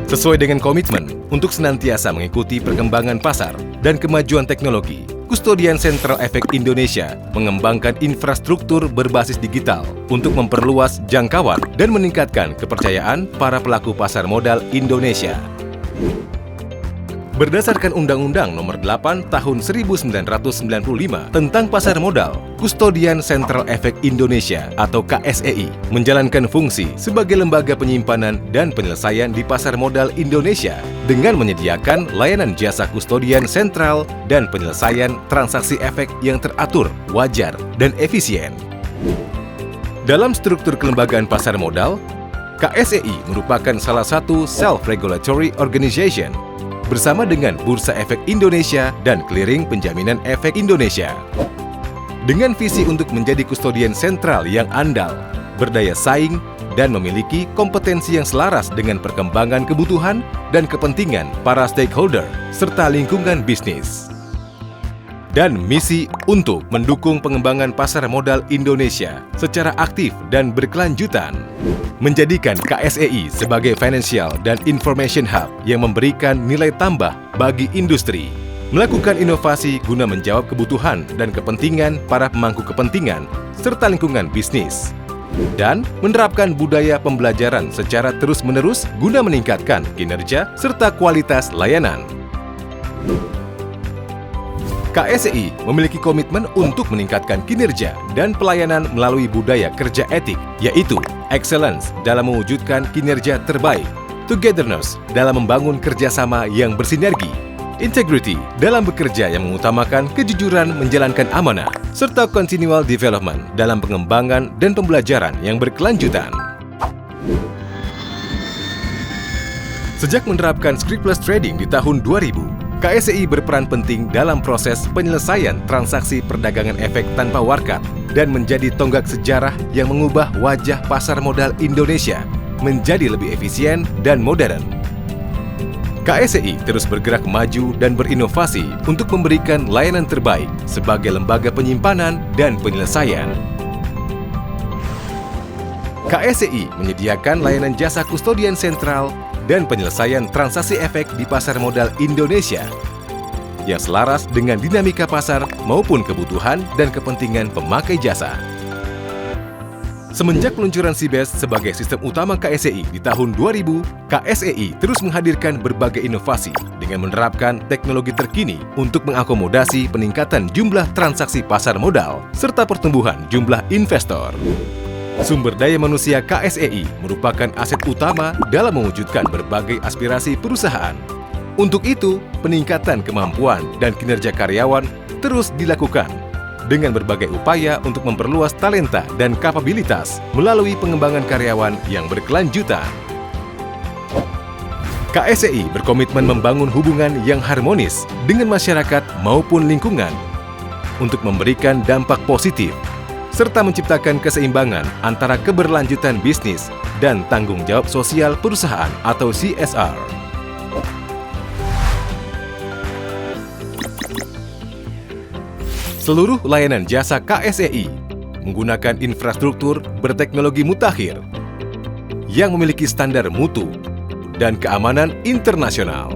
Sesuai dengan komitmen untuk senantiasa mengikuti perkembangan pasar dan kemajuan teknologi, Kustodian Sentral Efek Indonesia mengembangkan infrastruktur berbasis digital untuk memperluas jangkauan dan meningkatkan kepercayaan para pelaku pasar modal Indonesia. Berdasarkan Undang-Undang Nomor 8 Tahun 1995 tentang Pasar Modal, Kustodian Sentral Efek Indonesia atau KSEI menjalankan fungsi sebagai lembaga penyimpanan dan penyelesaian di pasar modal Indonesia dengan menyediakan layanan jasa kustodian sentral dan penyelesaian transaksi efek yang teratur, wajar, dan efisien. Dalam struktur kelembagaan pasar modal, KSEI merupakan salah satu self-regulatory organization bersama dengan Bursa Efek Indonesia dan Clearing Penjaminan Efek Indonesia. Dengan visi untuk menjadi kustodian sentral yang andal, berdaya saing, dan memiliki kompetensi yang selaras dengan perkembangan kebutuhan dan kepentingan para stakeholder serta lingkungan bisnis. Dan misi untuk mendukung pengembangan pasar modal Indonesia secara aktif dan berkelanjutan. Menjadikan KSEI sebagai financial dan information hub yang memberikan nilai tambah bagi industri. Melakukan inovasi guna menjawab kebutuhan dan kepentingan para pemangku kepentingan serta lingkungan bisnis. Dan menerapkan budaya pembelajaran secara terus-menerus guna meningkatkan kinerja serta kualitas layanan. KSEI memiliki komitmen untuk meningkatkan kinerja dan pelayanan melalui budaya kerja etik, yaitu excellence dalam mewujudkan kinerja terbaik, togetherness dalam membangun kerjasama yang bersinergi, integrity dalam bekerja yang mengutamakan kejujuran menjalankan amanah, serta continual development dalam pengembangan dan pembelajaran yang berkelanjutan. Sejak menerapkan scriptless trading di tahun 2000, KSEI berperan penting dalam proses penyelesaian transaksi perdagangan efek tanpa warkat dan menjadi tonggak sejarah yang mengubah wajah pasar modal Indonesia menjadi lebih efisien dan modern. KSEI terus bergerak maju dan berinovasi untuk memberikan layanan terbaik sebagai lembaga penyimpanan dan penyelesaian. KSEI menyediakan layanan jasa kustodian sentral dan penyelesaian transaksi efek di pasar modal Indonesia yang selaras dengan dinamika pasar maupun kebutuhan dan kepentingan pemakai jasa. Semenjak peluncuran CBES sebagai sistem utama KSEI di tahun 2000, KSEI terus menghadirkan berbagai inovasi dengan menerapkan teknologi terkini untuk mengakomodasi peningkatan jumlah transaksi pasar modal serta pertumbuhan jumlah investor. Sumber daya manusia KSEI merupakan aset utama dalam mewujudkan berbagai aspirasi perusahaan. Untuk itu, peningkatan kemampuan dan kinerja karyawan terus dilakukan dengan berbagai upaya untuk memperluas talenta dan kapabilitas melalui pengembangan karyawan yang berkelanjutan. KSEI berkomitmen membangun hubungan yang harmonis dengan masyarakat maupun lingkungan untuk memberikan dampak positif serta menciptakan keseimbangan antara keberlanjutan bisnis dan tanggung jawab sosial perusahaan atau CSR. Seluruh layanan jasa KSEI menggunakan infrastruktur berteknologi mutakhir yang memiliki standar mutu dan keamanan internasional.